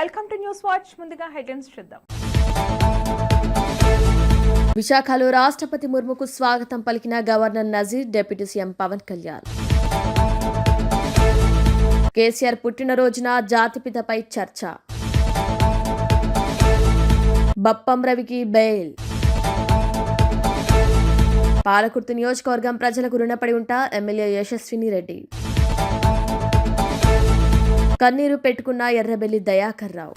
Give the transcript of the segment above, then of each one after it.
Welcome to news watch. ముందుగా headlines చూద్దాం. విశాఖలో రాష్ట్రపతి ముర్ముకు స్వాగతం పలికిన governor Nazir, deputy CM Pawan Kalyan. KCR పుట్టినరోజున జాతిపితపై చర్చ. బప్పం రవికి బెయిల్. పాలకుర్తి నియోజకవర్గం ప్రజలకు రుణపడి ఉంటా ఎమ్మెల్యే యశస్విని రెడ్డి. కన్నీరు పెట్టుకున్న ఎర్రబెల్లి దయాకర్ రావు.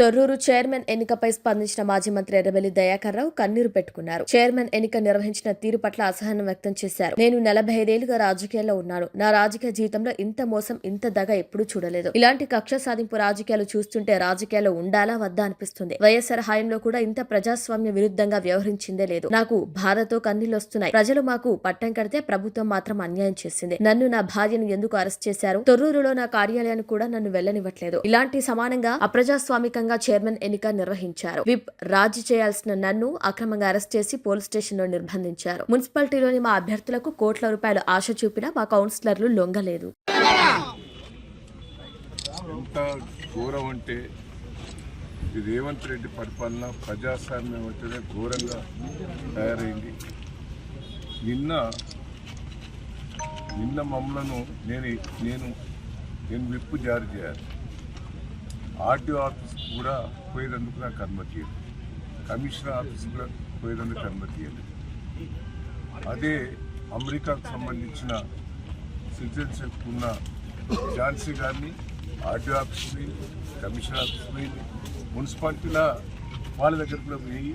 తొర్రూరు చైర్మన్ ఎన్నికపై స్పందించిన మాజీ మంత్రి ఎర్రబెల్లి దయాకర్ రావు కన్నీరు పెట్టుకున్నారు. చైర్మన్ ఎన్నిక నిర్వహించిన తీరు పట్ల అసహనం వ్యక్తం చేశారు. నేను 45 ఏళ్లుగా రాజకీయాల్లో ఉన్నాను. నా రాజకీయ జీవితంలో ఇంత మోసం, ఇంత దగ ఎప్పుడూ చూడలేదు. ఇలాంటి కక్ష సాధింపు రాజకీయాలు చూస్తుంటే రాజకీయాల్లో ఉండాలా వద్దా అనిపిస్తుంది. వైఎస్ఆర్ హయాంలో కూడా ఇంత ప్రజాస్వామ్య విరుద్ధంగా వ్యవహరించిందే లేదు. నాకు బాధతో కన్నీళ్లు వస్తున్నాయి. ప్రజలు మాకు పట్టం కడితే ప్రభుత్వం మాత్రం అన్యాయం చేసింది. నన్ను, నా భార్యను ఎందుకు అరెస్ట్ చేశారు? తొర్రూరులో నా కార్యాలయాన్ని కూడా నన్ను వెళ్లనివ్వట్లేదు. ఇలాంటి సమానంగా అప్రజాస్వామికంగా చైర్మన్ ఎన్నిక నిర్వహించారు. విప్ రాజీ చేయాల్సిన నన్ను అక్రమంగా అరెస్ట్ చేసి పోలీస్ స్టేషన్ లో నిర్బంధించారు. మున్సిపాలిటీలోని మా అభ్యర్థులకు కోట్ల రూపాయలు ఆశ చూపినా మా కౌన్సిలర్లు లొంగలేదు. రేవంత్ రెడ్డి పరిపాలన ప్రజాస్వామ్యం అంటేనే ఘోరంగా తయారైంది. నిన్న మమ్మలను నేను విప్పు జారీ చేయాలి. ఆర్టీఓ ఆఫీస్ కూడా పోయేందుకు నాకు అనుమతి ఇవ్వలేదు. కమిషనర్ ఆఫీస్ కూడా పోయేందుకు అనుమతి ఇవ్వలేదు. అదే అమెరికాకు సంబంధించిన సిటిజన్షిప్ ఉన్న ఝాన్సీ గారిని ఆర్టీఓ ఆఫీస్ పోయింది, కమిషనర్ ఆఫీస్ పోయింది, మున్సిపాలిటీల వాళ్ళ దగ్గర కూడా పోయి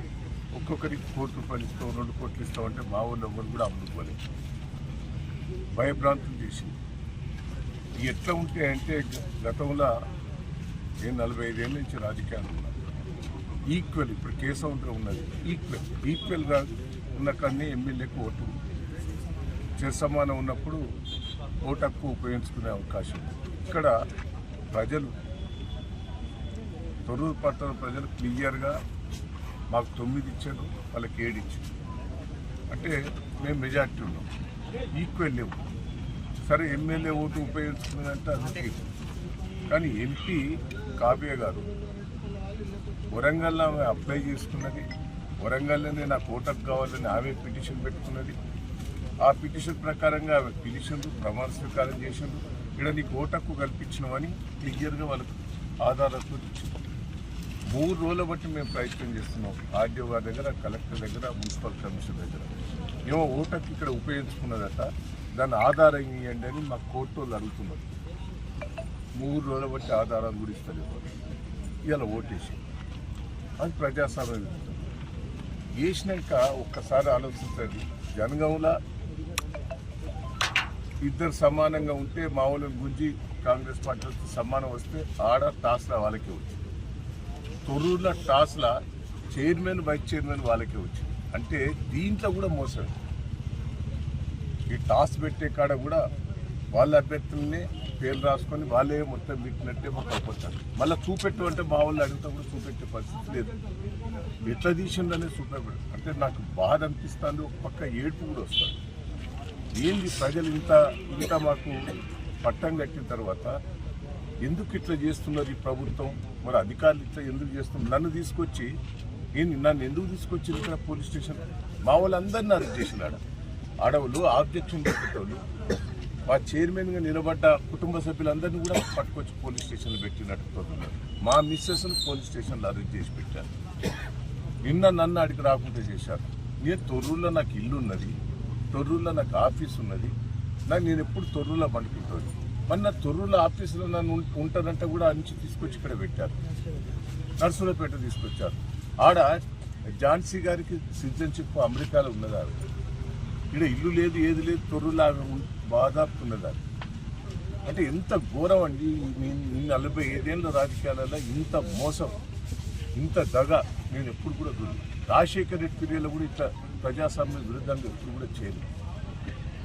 ఒక్కొక్కరికి ₹1 ఇస్తాం, 2 కోట్లు ఇస్తాం అంటే మా ఊళ్ళో ఎవరు కూడా అమ్ముకోలేదు. భయభ్రాంతులు చేసింది. ఎట్లా ఉంటే అంటే గతంలో నేను 45 ఏళ్ళ నుంచి రాజకీయాలు ఉన్నాను. ఈక్వల్ ఇప్పుడు కేసౌంటర్ ఉన్నది. ఈక్వల్గా ఉన్న కానీ ఎమ్మెల్యేకు ఓటు సమానం ఉన్నప్పుడు ఓటు హక్కు ఉపయోగించుకునే అవకాశం. ఇక్కడ ప్రజలు, తొర్రూరు పట్టణ ప్రజలు క్లియర్గా మాకు 9 ఇచ్చారు, వాళ్ళకి 7 ఇచ్చారు. అంటే మేము మెజార్టీ ఉన్నాం. ఈక్వల్ లేవు. సరే ఎమ్మెల్యే ఓటు ఉపయోగించుకున్నదంటే అది. కానీ ఎంపీ కావ్య గారు వరంగల్లో ఆమె అప్లై చేసుకున్నది. వరంగల్లోనే నాకు ఓటకు కావాలని ఆమె పిటిషన్ పెట్టుకున్నది. ఆ పిటిషన్ ప్రకారంగా ఆమె పిటిషన్లు ప్రమాణ స్వీకారం చేసిండ్రు. ఇక్కడ నీకు ఓటకు కల్పించినామని క్లియర్గా వాళ్ళకు ఆధారాలతో ఇచ్చింది. 3 రోజుల బట్టి మేము ప్రయత్నం చేస్తున్నాం. ఆర్డీఓ గారి దగ్గర, కలెక్టర్ దగ్గర, మున్సిపల్ కమిషనర్ దగ్గర. ఏమో ఓటకు ఇక్కడ ఉపయోగించుకున్నదట, దాన్ని ఆధారం ఇవ్వండి అని మా కోర్టు వాళ్ళు అడుగుతున్నారు. 3 రోజుల బట్టి ఆధారాలు కూడా ఇస్తలేదు. ఇలా ఓటేసి అది ప్రజాస్వామ్యం వేసినాక ఒక్కసారి ఆలోచించండి. జనగాంలో ఇద్దరు సమానంగా ఉంటే మా వాళ్ళని గుంజి కాంగ్రెస్ పార్టీ సమానం వస్తే ఆడ టాస్ల వాళ్ళకే వచ్చింది. తొర్రూరులో టాస్ల చైర్మన్, వైస్ చైర్మన్ వాళ్ళకే వచ్చింది. అంటే దీంట్లో కూడా మోసం. ఈ టాస్ పెట్టే కాడ కూడా వాళ్ళ అభ్యర్థులనే పేర్లు రాసుకొని వాళ్ళే మొత్తం పెట్టినట్టే మాకు అయిపోతారు. మళ్ళీ చూపెట్టు అంటే మా వాళ్ళు అడిగితే కూడా చూపెట్టే పరిస్థితి లేదు. ఎట్లా తీసిందనే చూపెట్టాడు. అంటే నాకు బాధ అనిపిస్తుంది, ఒక పక్క ఏడుపు కూడా వస్తుంది. ఏంది ప్రజలు ఇంత మాకు పట్టం కట్టిన తర్వాత ఎందుకు ఇట్లా చేస్తున్నారు ఈ ప్రభుత్వం? మరి అధికారులు ఇట్లా ఎందుకు చేస్తున్నారు? నన్ను ఎందుకు తీసుకొచ్చింది ఇక్కడ పోలీస్ స్టేషన్? మా వాళ్ళందరినీ అరెస్ట్ చేసినాడు. ఆడవాళ్ళు ఆబ్జెక్షన్ పెట్టేటోళ్ళు, మా చైర్మన్గా నిలబడ్డ కుటుంబ సభ్యులందరినీ కూడా పట్టుకొచ్చి పోలీస్ స్టేషన్లో పెట్టినట్టు. మా మిస్సెస్ను పోలీస్ స్టేషన్లో అరెస్ట్ చేసి పెట్టారు. నన్ను అడిగి రాకుండా చేశారు. నేను తొర్రూరులో నాకు ఇల్లు ఉన్నది, తొర్రూరులో నాకు ఆఫీస్ ఉన్నది. నేను ఎప్పుడు తొర్రూరులో పండుకుంటాను. మరి నా తొర్రూరులో ఆఫీసులో నన్ను ఉంటానంటే కూడా ఆ నుంచి తీసుకొచ్చి ఇక్కడ పెట్టారు. నర్సులపేట తీసుకొచ్చారు. ఆడ ఝాన్సీ గారికి సిటిజన్షిప్ అమెరికాలో ఉన్నది. ఆవిడ ఇక్కడ ఇల్లు లేదు, ఏది లేదు, తొర్రూరులో ఆమె బాధాపుతున్నది. అంటే ఎంత ఘోరం అండి. 45 ఏళ్ళ రాజకీయాలలో ఇంత మోసం, ఇంత దగ నేను ఎప్పుడు కూడా రాజశేఖర్ రెడ్డి పీరియడ్లో కూడా ఇట్లా ప్రజాస్వామ్య విరుద్ధంగా ఎప్పుడు కూడా చేయలేదు.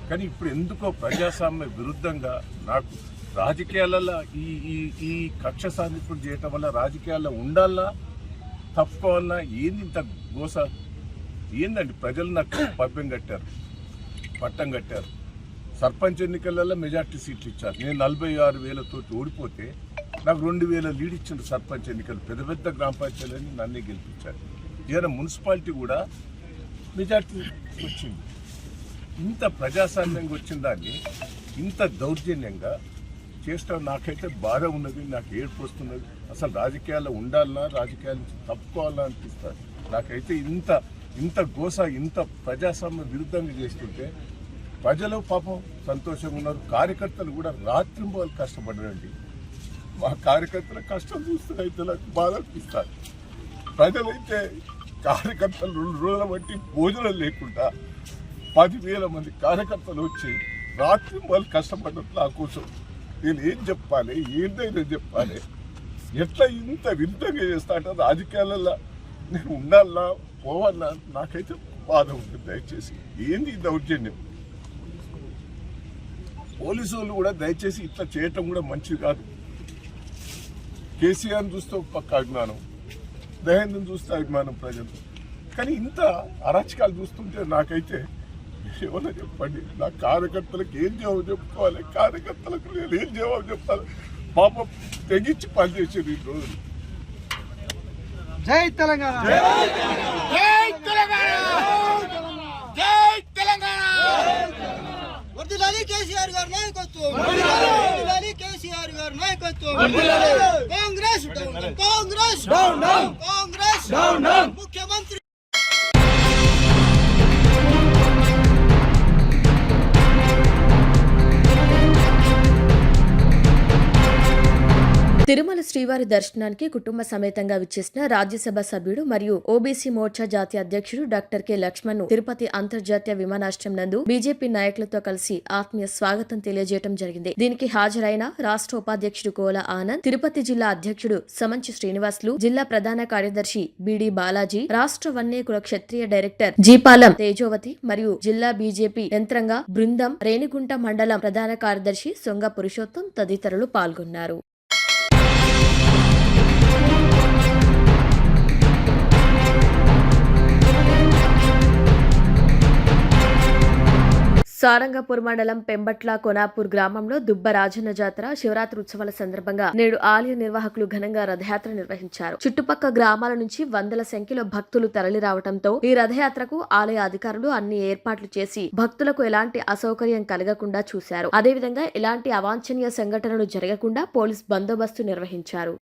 కానీ ఇప్పుడు ఎందుకో ప్రజాస్వామ్య విరుద్ధంగా నాకు రాజకీయాలలో ఈ కక్ష సాధింపులు చేయటం వల్ల రాజకీయాల్లో ఉండాలా తప్పుకోవాలన్నా ఏంది ఇంత గోస ఏందండి? ప్రజలు నాకు పట్టం కట్టారు. సర్పంచ్ ఎన్నికలలో మెజార్టీ సీట్లు ఇచ్చారు. నేను 46,000 ఓడిపోతే నాకు 2,000 లీడ్ ఇచ్చిండు సర్పంచ్ ఎన్నికలు. పెద్ద పెద్ద గ్రామ పంచాయతీలని నన్నే గెలిపించారు. ఏదైనా మున్సిపాలిటీ కూడా మెజార్టీ వచ్చింది. ఇంత ప్రజాస్వామ్యంగా వచ్చిన దాన్ని ఇంత దౌర్జన్యంగా చేస్తాం. నాకైతే బాధ ఉన్నది, నాకు ఏడుపు వస్తున్నది. అసలు రాజకీయాల్లో ఉండాలన్నా, రాజకీయాల నుంచి తప్పుకోవాలన్నా అనిపిస్తుంది. నాకైతే ఇంత గోస, ఇంత ప్రజాస్వామ్య విరుద్ధంగా చేస్తుంటే ప్రజలు పాపం సంతోషంగా ఉన్నారు. కార్యకర్తలు కూడా రాత్రింబోలు కష్టపడరండి. మా కార్యకర్తల కష్టం చూస్తే అయితే నాకు బాధ అనిపిస్తారు. ప్రజలైతే కార్యకర్తలు 2 రోజుల బట్టి భోజనం లేకుండా 10,000 మంది కార్యకర్తలు వచ్చి రాత్రింబోలు కష్టపడ్డట్టు నా కోసం నేను ఏం చెప్పాలి, ఏంటైనా చెప్పాలి? ఎట్లా ఇంత విరుద్ధంగా చేస్తా అంటే రాజకీయాలలో నేను ఉండాలన్నా పోవాలన్నా నాకైతే బాధ ఉంటుంది. దయచేసి ఏంది ఈ దౌర్జన్యం? పోలీసు వాళ్ళు కూడా దయచేసి ఇట్లా చేయటం కూడా మంచిది కాదు. కేసీఆర్ని చూస్తే ఒక పక్క అభిమానం, దయానందం చూస్తే అభిమానం ప్రజలు. కానీ ఇంత అరాచకాలు చూస్తుంటే నాకైతే ఏమన్నా చెప్పండి. నా కార్యకర్తలకు ఏం జవాబు చెప్పుకోవాలి? కార్యకర్తలకు నేను ఏం జవాబు చెప్పాలి? పాపం తెగించి పనిచేసేది ఈ రోజు. జై తెలంగాణ! జై తెలంగాణ! జై తెలంగాణ! వర్ధిల్లాలి కేసీఆర్ గారి నాయకత్వం! వర్ధిల్లాలి కేసీఆర్ గారి నాయకత్వం! కాంగ్రెస్ కాంగ్రెస్ కాంగ్రెస్ ముఖ్యమంత్రి తిరుమల శ్రీవారి దర్శనానికి కుటుంబ సమేతంగా విచ్చేసిన రాజ్యసభ సభ్యుడు మరియు ఓబీసీ మోర్చా జాతీయ అధ్యక్షుడు డాక్టర్ కె లక్ష్మణ్ ను తిరుపతి అంతర్జాతీయ విమానాశ్రయం నందు బీజేపీ నాయకులతో కలిసి ఆత్మీయ స్వాగతం తెలియజేయడం జరిగింది. దీనికి హాజరైన రాష్ట్ర ఉపాధ్యక్షుడు కోల ఆనంద్, తిరుపతి జిల్లా అధ్యక్షుడు సమంచి శ్రీనివాసులు, జిల్లా ప్రధాన కార్యదర్శి బిడి బాలాజీ, రాష్ట్ర వన్నేకుల క్షత్రియ డైరెక్టర్ జీపాలం తేజోవతి మరియు జిల్లా బీజేపీ యంత్రాంగ బృందం, రేణిగుంట మండలం ప్రధాన కార్యదర్శి సొంగ పురుషోత్తం తదితరులు పాల్గొన్నారు. సారంగపూర్ మండలం పెంబట్ల కొనాపూర్ గ్రామంలో దుబ్బ రాజన్న జాతర శివరాత్రి ఉత్సవాల సందర్భంగా నేడు ఆలయ నిర్వాహకులు ఘనంగా రథయాత్ర నిర్వహించారు. చుట్టుపక్కల గ్రామాల నుంచి వందల సంఖ్యలో భక్తులు తరలి రావడంతో ఈ రథయాత్రకు ఆలయ అధికారులు అన్ని ఏర్పాట్లు చేసి భక్తులకు ఎలాంటి అసౌకర్యం కలగకుండా చూశారు. అదేవిధంగా ఎలాంటి అవాంఛనీయ సంఘటనలు జరగకుండా పోలీస్ బందోబస్తు నిర్వహించారు.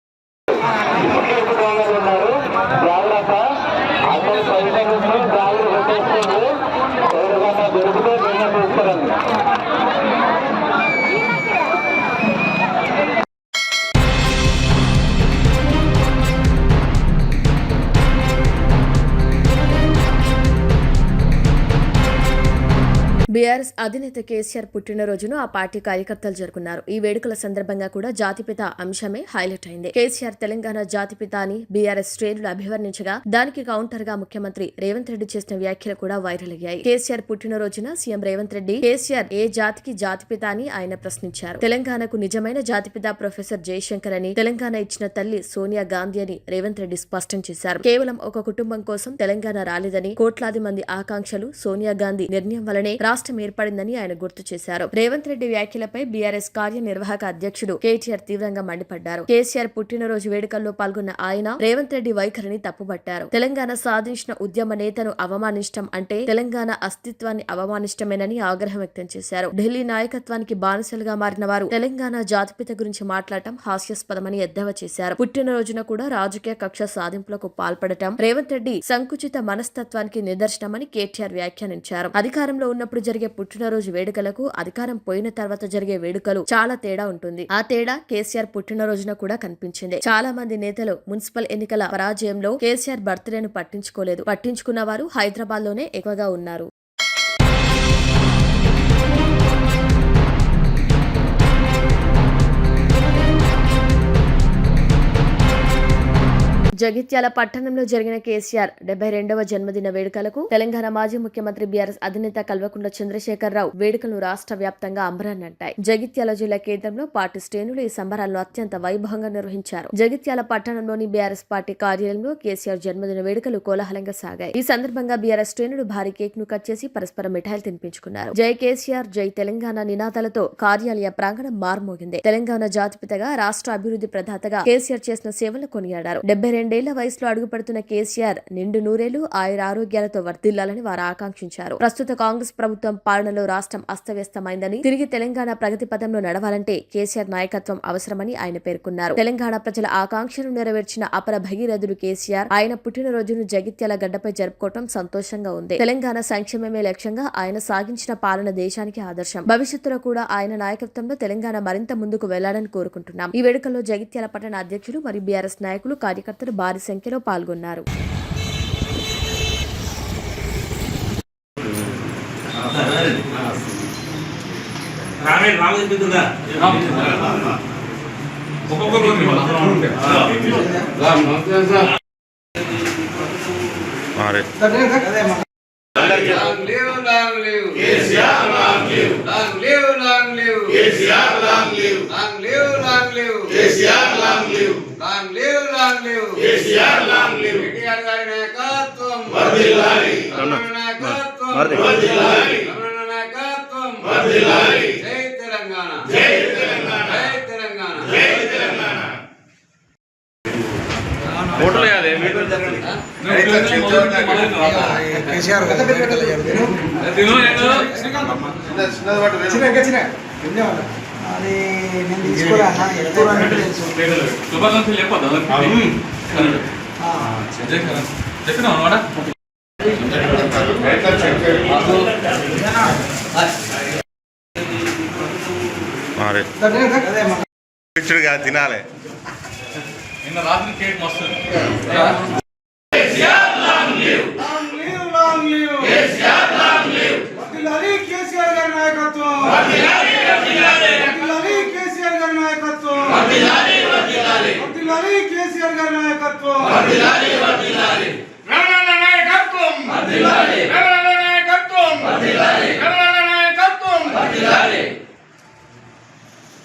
బీఆర్ఎస్ అధినేత కేసీఆర్ పుట్టినరోజును ఆ పార్టీ కార్యకర్తలు జరుపుకున్నారు. ఈ వేడుకల సందర్భంగా కూడా జాతిపిత అంశమే హైలైట్ అయింది. కేసీఆర్ తెలంగాణ జాతిపిత అని బీఆర్ఎస్ శ్రేణులు అభివర్ణించగా దానికి కౌంటర్ గా ముఖ్యమంత్రి రేవంత్ రెడ్డి చేసిన వ్యాఖ్యలు కూడా వైరల్ అయ్యాయి. కేసీఆర్ పుట్టినరోజున సీఎం రేవంత్ రెడ్డి కేసీఆర్ ఏ జాతికి జాతిపిత అని ఆయన ప్రశ్నించారు. తెలంగాణకు నిజమైన జాతిపిత ప్రొఫెసర్ జయశంకర్ అని, తెలంగాణ ఇచ్చిన తల్లి సోనియా గాంధీ అని రేవంత్ రెడ్డి స్పష్టం చేశారు. కేవలం ఒక కుటుంబం కోసం తెలంగాణ రాలేదని, కోట్లాది మంది ఆకాంక్షలు సోనియా గాంధీ నిర్ణయం వల్లనే రాష్ట్రం ఏర్పడిందని ఆయన గుర్తు చేశారు. రేవంత్ రెడ్డి వ్యాఖ్యలపై బీఆర్ఎస్ కార్యనిర్వాహక అధ్యక్షుడు కేటీఆర్ తీవ్రంగా మండిపడ్డారు. కేసీఆర్ పుట్టినరోజు వేడుకల్లో పాల్గొన్న ఆయన రేవంత్ రెడ్డి వైఖరిని తప్పుపట్టారు. తెలంగాణ సాధించిన ఉద్యమ నేతను అవమానించడం అంటే తెలంగాణ అస్తిత్వాన్ని అవమానించడమేనని ఆగ్రహం వ్యక్తం చేశారు. ఢిల్లీ నాయకత్వానికి బానిసలుగా మారిన వారు తెలంగాణ జాతిపిత గురించి మాట్లాడటం హాస్యాస్పదమని ఎద్దేవా చేశారు. పుట్టినరోజున కూడా రాజకీయ కక్ష సాధింపులకు పాల్పడటం రేవంత్ రెడ్డి సంకుచిత మనస్తత్వానికి నిదర్శనమని కేటీఆర్ వ్యాఖ్యానించారు. అధికారంలో ఉన్నప్పుడు జరిగే పుట్టినరోజు వేడుకలకు అధికారం పోయిన తర్వాత జరిగే వేడుకలు చాలా తేడా ఉంటుంది. ఆ తేడా కేసీఆర్ పుట్టినరోజున కూడా కనిపించింది. చాలా మంది నేతలు మున్సిపల్ ఎన్నికల పరాజయంలో కేసీఆర్ బర్త్డేను పట్టించుకోలేదు. పట్టించుకున్న వారు హైదరాబాద్ లోనే ఎక్కువగా ఉన్నారు. జగిత్యాల పట్టణంలో జరిగిన కేసీఆర్ 72వ జన్మదిన వేడుకలకు తెలంగాణ మాజీ ముఖ్యమంత్రి బీఆర్ఎస్ అధినేత కల్వకుంట్ల చంద్రశేఖరరావు వేడుకలను రాష్ట్ర వ్యాప్తంగా అంబరాన్నంటాయి. జగిత్యాల జిల్లా కేంద్రంలో పార్టీ శ్రేణులు ఈ సంబరాలను అత్యంత వైభవంగా నిర్వహించారు. జగిత్యాల పట్టణంలోని బీఆర్ఎస్ పార్టీ కార్యాలయంలో కేసీఆర్ జన్మదిన వేడుకలు కోలాహలంగా సాగాయి. ఈ సందర్భంగా బీఆర్ఎస్ శ్రేణులు భారీ కేక్ ను కట్ చేసి పరస్పరం మిఠాయిలు తినిపించుకున్నారు. జై కేసీఆర్, జై తెలంగాణ నినాదాలతో కార్యాలయ ప్రాంగణం మార్మోగింది. తెలంగాణ జాతిపితగా, రాష్ట్ర అభివృద్ధి ప్రదాతగా కేసీఆర్ చేసిన సేవలు కొనియాడారు. 72 వయసులో అడుగుపడుతున్న కేసీఆర్ నిండు నూరేళ్లు ఆయురారోగ్యాలతో వర్ధిల్లాలని వారు ఆకాంక్షించారు. ప్రస్తుత కాంగ్రెస్ ప్రభుత్వం పాలనలో రాష్ట్రం అస్తవ్యస్తమైందని, తిరిగి తెలంగాణ ప్రగతి పథంలో నడవాలంటే కేసీఆర్ నాయకత్వం అవసరమని ఆయన పేర్కొన్నారు. తెలంగాణ ప్రజల ఆకాంక్షను నెరవేర్చిన అపర భగీరథుడు కేసీఆర్. ఆయన పుట్టినరోజును జగిత్యాల గడ్డపై జరుపుకోవటం సంతోషంగా ఉంది. తెలంగాణ సంక్షేమమే లక్ష్యంగా ఆయన సాగించిన పాలన దేశానికి ఆదర్శం. భవిష్యత్తులో కూడా ఆయన నాయకత్వంలో తెలంగాణ మరింత ముందుకు వెళ్లాలని కోరుకుంటున్నాం. ఈ వేడుకల్లో జగిత్యాల పట్టణ అధ్యక్షులు మరియు బీఆర్ఎస్ నాయకులు, కార్యకర్తలు భారీ సంఖ్యలో పాల్గొన్నారు. అది నేను తీసుకోరా ఎక్కువ అన్నట్టు తెలుసు. తినాలి. నిన్న రాత్రి కేక్ మస్తు. కేసీఆర్ గారి నాయకత్వం, కేసీఆర్ గారి నాయకత్వం, కేసీఆర్ గారి నాయకత్వం,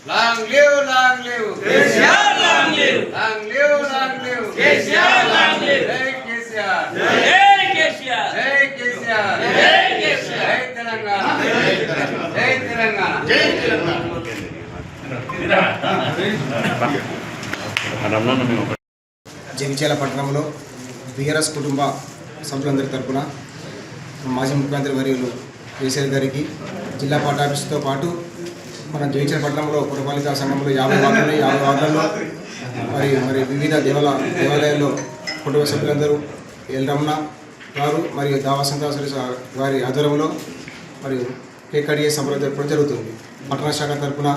Long live, long live. KCR, long live. Long live, long live. KCR, long live. Jai KCR. Jai KCR. Jai KCR. Jai KCR. Jai Telangana. Jai Telangana. Jai Telangana. Jagtial పట్టణంలో బీఆర్ఎస్ కుటుంబ సభ్యులందరి తరపున మాజీ ముఖ్యమంత్రి వర్యులు కేసీఆర్ గారికి జిల్లా పార్టీ ఆఫీసుతో పాటు మన జగిత్యాల పట్టణంలో పురపాలికా సంఘంలో 50 వార్డులు 50 వార్డులలో మరి వివిధ దేవాలయాల్లో కుటుంబ సభ్యులందరూ ఎల్రమణ గారు మరియు దావా సంతాసరి వారి ఆధ్వర్యంలో మరియు కేక్ కట్ చేసే సంబరం జరపడం జరుగుతుంది. పట్టణ శాఖ తరఫున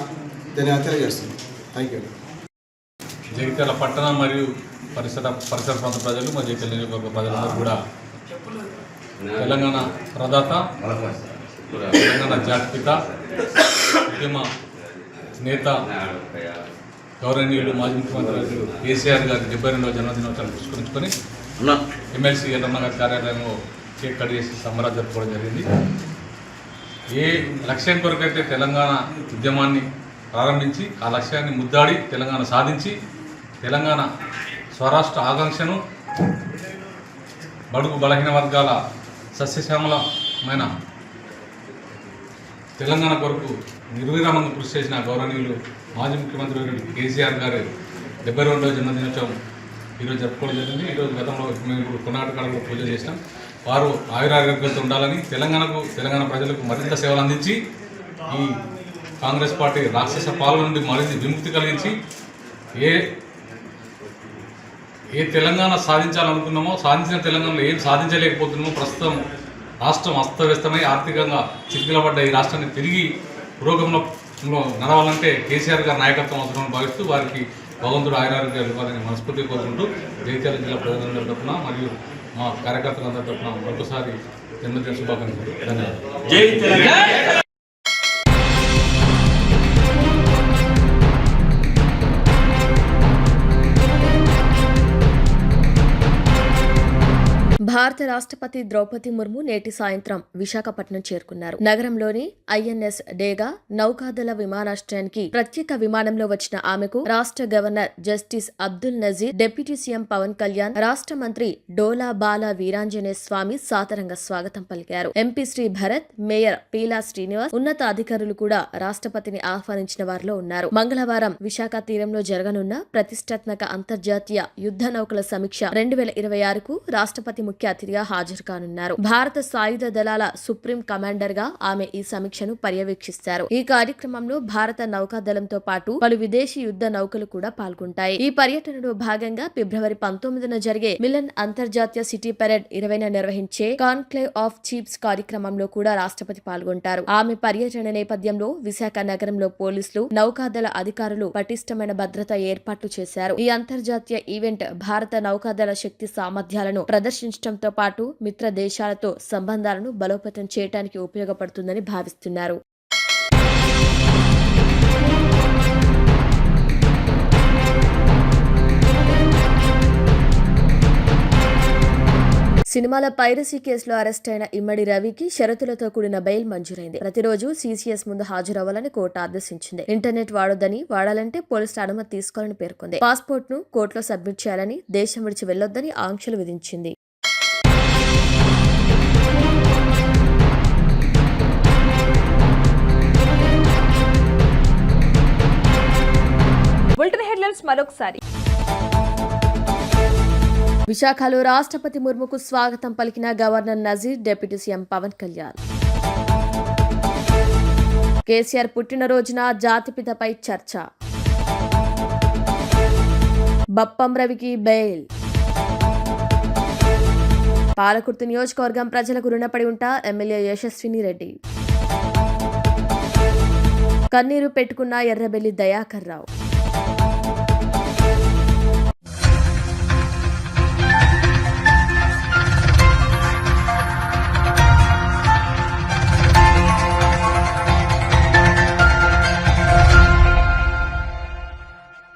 ధన్యవాదాలు తెలియజేస్తున్నాం. Thank you. జగిత్యాల పట్టణ మరియు పరిసర ప్రాంత ప్రజలు, మా జగిత్యాల నియోజకవర్గ ప్రజలందరూ కూడా తెలంగాణ ప్రదాత, తెలంగాణ జాతిపిత, ఉద్యమ నేత, గౌరవనీయులు మాజీ ముఖ్యమంత్రి కేసీఆర్ గారి 72వ జన్మదినోత్సవాన్ని పురస్కరించుకొని ఎమ్మెల్సీ ఎల్లమ్మ గారి కార్యాలయంలో కేక్ కట్ చేసి సంబరాలు జరుపుకోవడం జరిగింది. ఏ లక్ష్యం కొరకైతే తెలంగాణ ఉద్యమాన్ని ప్రారంభించి ఆ లక్ష్యాన్ని ముద్దాడి తెలంగాణ సాధించి తెలంగాణ స్వరాష్ట్ర ఆకాంక్షను బడుగు బలహీన వర్గాల సస్యశ్యామలమైన తెలంగాణ కొరకు నిర్విరామంగా కృషి చేసిన గౌరవనీయులు మాజీ ముఖ్యమంత్రి కేసీఆర్ గారి 72వ జన్మదినోత్సవం ఈరోజు జరుపుకోవడం జరిగింది. ఈరోజు గతంలో మేము కొన్నాటకాలలో పూజ చేసినాం. వారు ఆయురారోగ్యాలతో ఉండాలని, తెలంగాణ ప్రజలకు మరింత సేవలు అందించి ఈ కాంగ్రెస్ పార్టీ రాక్షస పాలన నుండి మరింత విముక్తి కలిగించి ఏ తెలంగాణ సాధించాలనుకున్నామో సాధించిన తెలంగాణలో ఏం సాధించలేకపోతున్నామో, ప్రస్తుతం రాష్ట్రం అస్తవ్యస్తమై ఆర్థికంగా చిక్కిలబడ్డ ఈ రాష్ట్రాన్ని తిరిగి పురోగమనంలో నడవాలంటే కేసీఆర్ గారి నాయకత్వం అవసరమని భావిస్తూ వారికి భగవంతుడు ఆయురారోగ్యాలు ఇవ్వాలని మనస్ఫూర్తిగా కోరుకుంటూ జగిత్యాల జిల్లా ప్రజలందరి తరఫున మరియు మా కార్యకర్తలందరి తరఫున మరొకసారి జన్మదిన శుభాకాంక్షలు. ధన్యవాదాలు. భారత రాష్ట్రపతి ద్రౌపది ముర్ము నేటి సాయంత్రం విశాఖపట్నం చేరుకున్నారు. నగరంలోని ఐఎన్ఎస్ డేగా నౌకాదళ విమానాశ్రయానికి ప్రత్యేక విమానంలో వచ్చిన ఆమెకు రాష్ట్ర governor justice Abdul Nazir, deputy CM Pawan Kalyan, రాష్ట్ర మంత్రి డోలా బాల వీరాంజనేయ స్వామి సాదరంగా స్వాగతం పలికారు. ఎంపీ శ్రీ భరత్, మేయర్ పీలా శ్రీనివాస్, ఉన్నత అధికారులు కూడా రాష్ట్రపతిని ఆహ్వానించిన వారిలో ఉన్నారు. మంగళవారం విశాఖ తీరంలో జరగనున్న ప్రతిష్టాత్మక అంతర్జాతీయ యుద్ధ నౌకల సమీక్ష 2026కు రాష్ట్రపతి ముఖ్య అతిథిగా హాజరు కానున్నారు. భారత సాయుధ దళాల సుప్రీం కమాండర్ గా ఆమె ఈ సమీక్షను పర్యవేక్షిస్తారు. ఈ కార్యక్రమంలో భారత నౌకాదళంతో పాటు పలు విదేశీ యుద్ధ నౌకలు కూడా పాల్గొంటాయి. ఈ పర్యటనలో భాగంగా ఫిబ్రవరి 19న జరిగే మిలన్ అంతర్జాతీయ సిటీ పెరేడ్ 20న నిర్వహించే కాన్క్లేవ్ ఆఫ్ చీఫ్స్ కార్యక్రమంలో కూడా రాష్ట్రపతి పాల్గొంటారు. ఆమె పర్యటన నేపథ్యంలో విశాఖ నగరంలో పోలీసులు, నౌకాదళ అధికారులు పటిష్టమైన భద్రత ఏర్పాట్లు చేశారు. ఈ అంతర్జాతీయ ఈవెంట్ భారత నౌకాదళ శక్తి సామర్థ్యాలను ప్రదర్శించడంతో పాటు మిత్ర దేశాలతో సంబంధాలను బలోపేతం చేయడానికి ఉపయోగపడుతుందని భావిస్తున్నారు. సినిమాల పైరసీ కేసులో అరెస్ట్ అయిన ఇమ్మడి రవికి షరతులతో కూడిన బెయిల్ మంజూరైంది. ప్రతిరోజు సీసీఎస్ ముందు హాజరవ్వాలని కోర్టు ఆదేశించింది. ఇంటర్నెట్ వాడొద్దని, వాడాలంటే పోలీసుల అనుమతి తీసుకోవాలని పేర్కొంది. పాస్పోర్ట్ ను కోర్టులో సబ్మిట్ చేయాలని, దేశం విడిచి వెళ్లొద్దని ఆంక్షలు విధించింది. బులెటిన్ హెడ్లైన్స్ మరొకసారి. విశాఖలో రాష్ట్రపతి ముర్ముకు స్వాగతం పలికిన governor Nazir, deputy CM Pawan Kalyan. KCR పుట్టినరోజున జాతిపితపై చర్చ. బప్పం రవికి బెయిల్. పాలకుర్తి నియోజకవర్గం ప్రజలకు రుణపడి ఉంటా ఎమ్మెల్యే యశస్విని రెడ్డి. కన్నీరు పెట్టుకున్న ఎర్రబెల్లి దయాకర్ రావు.